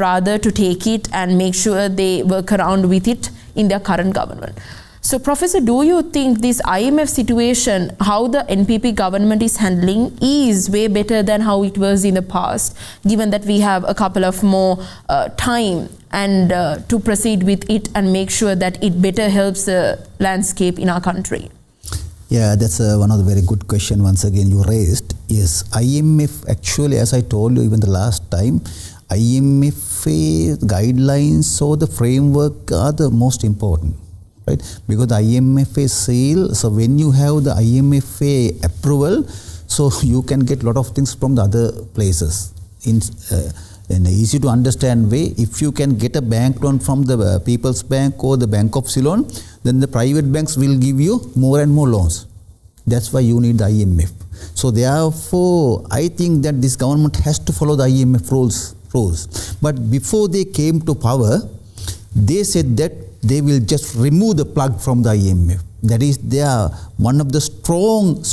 rather to take it and make sure they work around with it in their current government. So, Professor, do you think this IMF situation, how the NPP government is handling, is way better than how it was in the past, given that we have a couple of more time and to proceed with it and make sure that it better helps the landscape in our country? Yeah, that's one of the very good question once again you raised. Yes, IMF actually, as I told you even the last time, IMF guidelines or the framework are the most important. Right? Because the IMFA seal, so when you have the IMFA approval, so you can get a lot of things from the other places. In an easy to understand way, if you can get a bank loan from the People's Bank or the Bank of Ceylon, then the private banks will give you more and more loans. That's why you need the IMF. So therefore, I think that this government has to follow the IMF rules. But before they came to power, they said that they will just remove the plug from the IMF. That is one of the strong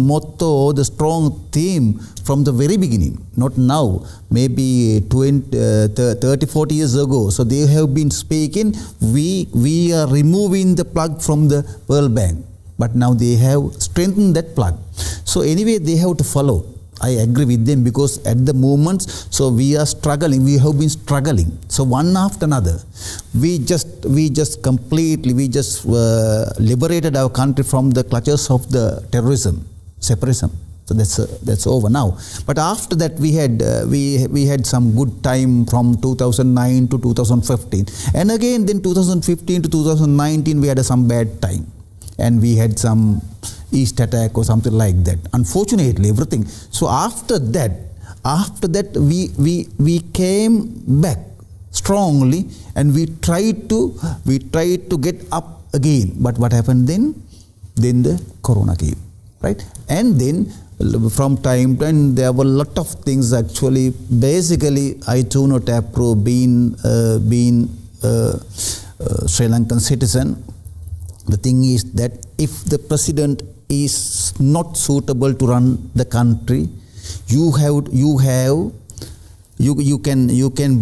motto, the strong theme from the very beginning. Not now, maybe 30, 40 years ago. So they have been speaking, we are removing the plug from the World Bank. But now they have strengthened that plug. So anyway, they have to follow. I agree with them, because at the moment, so we are struggling, we have been struggling. So one after another, we just liberated our country from the clutches of the terrorism, separatism. So that's over now. But after that, we had some good time from 2009 to 2015, and again then 2015 to 2019 we had some bad time, and we had some East attack or something like that. Unfortunately, everything. So after that we came back strongly, and we tried to get up again. But what happened then? Then the Corona came, right? And then from time to time there were a lot of things actually. Basically, I do not approve being Sri Lankan citizen. The thing is that if the president is not suitable to run the country, you can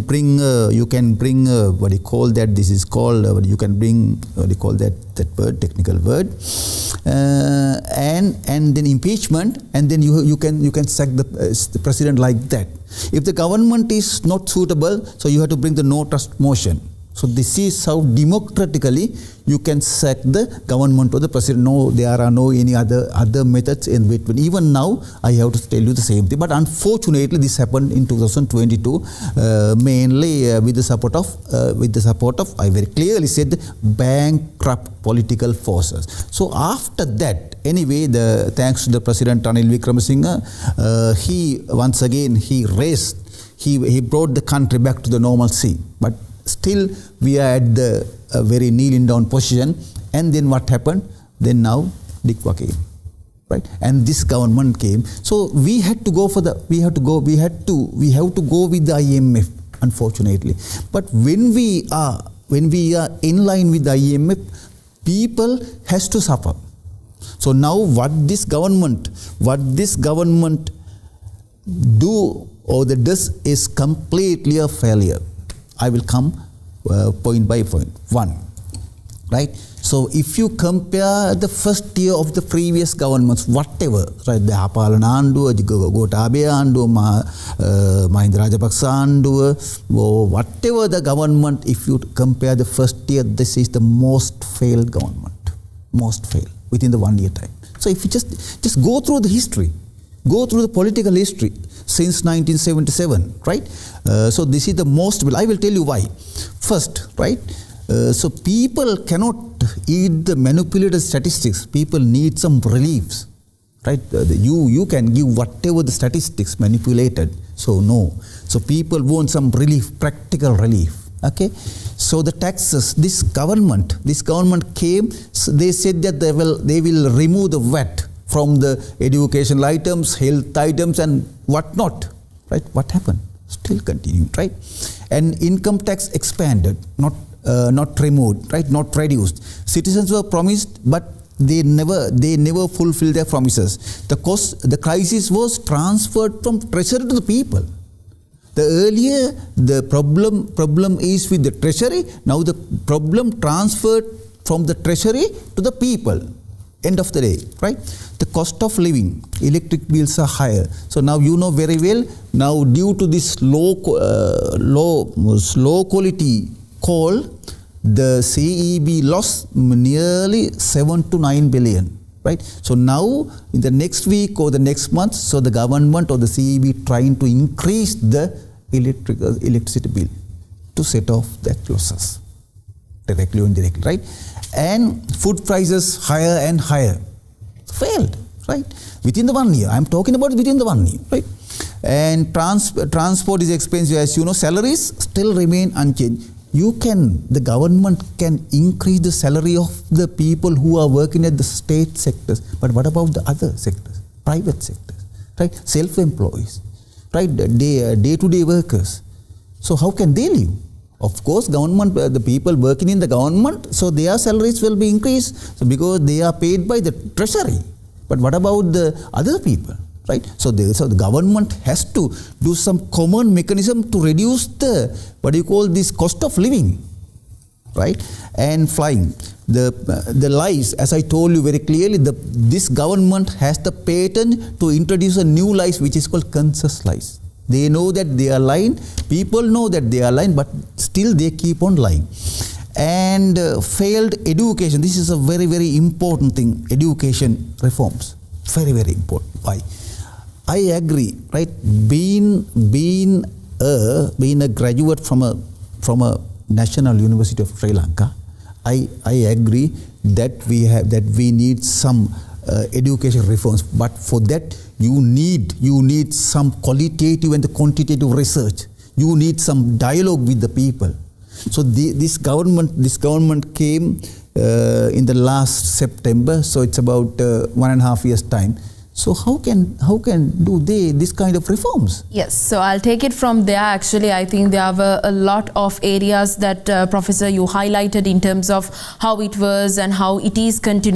bring what do you call that? This is called you can bring what do you call that word, technical word, and then impeachment, and then you can sack the president like that. If the government is not suitable, so you have to bring the no trust motion. So this is how democratically you can sack the government or the president. No, there are no any other methods in between. Even now, I have to tell you the same thing. But unfortunately, this happened in 2022, mainly with the support of I very clearly said, bankrupt political forces. So after that, anyway, thanks to the President Ranil Wickremesinghe, he brought the country back to the normalcy. But still, we are at the very kneeling down position. And then what happened? Then now Dikwa came, right? And this government came. So we had to go with the IMF, unfortunately. But when we are in line with the IMF, people has to suffer. So now what this government does is completely a failure. I will come point by point. One, right? So if you compare the first year of the previous governments, whatever, right, the Hapalana Anduwa, Gotabaya Anduwa, Mahinda Rajapaksa Anduwa, whatever the government, if you compare the first year, this is the most failed government. Most failed within the 1 year time. So if you just go through the history, go through the political history since 1977, right? So this is the most, I will tell you why. First, right? So people cannot eat the manipulated statistics. People need some reliefs, right? You can give whatever the statistics manipulated. So no. So people want some relief, practical relief. Okay. So the taxes, this government came. So they said that they will remove the VAT from the educational items, health items, and whatnot. Right? What happened? Still continued. Right? And income tax expanded, not removed. Right? Not reduced. Citizens were promised, but they never fulfilled their promises. The crisis was transferred from treasury to the people. The earlier the problem is with the treasury, now the problem transferred from the treasury to the people. End of the day, right? The cost of living, electric bills are higher. So now you know very well, now due to this low quality coal, the CEB lost nearly 7 to 9 billion. Right? So now in the next week or the next month, so the government or the CEB trying to increase the electricity bill to set off that losses, directly or indirectly, right? And food prices higher and higher, failed, right? Within the 1 year, I'm talking about within the 1 year, right? And transport is expensive, as you know. Salaries still remain unchanged. The government can increase the salary of the people who are working at the state sectors, but what about the other sectors, private sectors, right? Self-employees, right? Day-to-day workers. So how can they live? Of course, government, the people working in the government, so their salaries will be increased, so because they are paid by the treasury. But what about the other people? Right? So the government has to do some common mechanism to reduce this cost of living, right? And flying. The lies, as I told you very clearly, this government has the patent to introduce a new lies which is called conscious lies. They know that they are lying, people know that they are lying, but still they keep on lying. And failed education, this is a very, very important thing, education reforms, very, very important. Why? I agree, right? Being a graduate from a National University of Sri Lanka, I agree that we need some education reforms. But for that, you need some qualitative and quantitative research. You need some dialogue with the people. So this government came in the last September. So it's about 1.5 years' time. So how can do they this kind of reforms? Yes, so I'll take it from there. Actually, I think there were a lot of areas that Professor, you highlighted in terms of how it was and how it is continuing.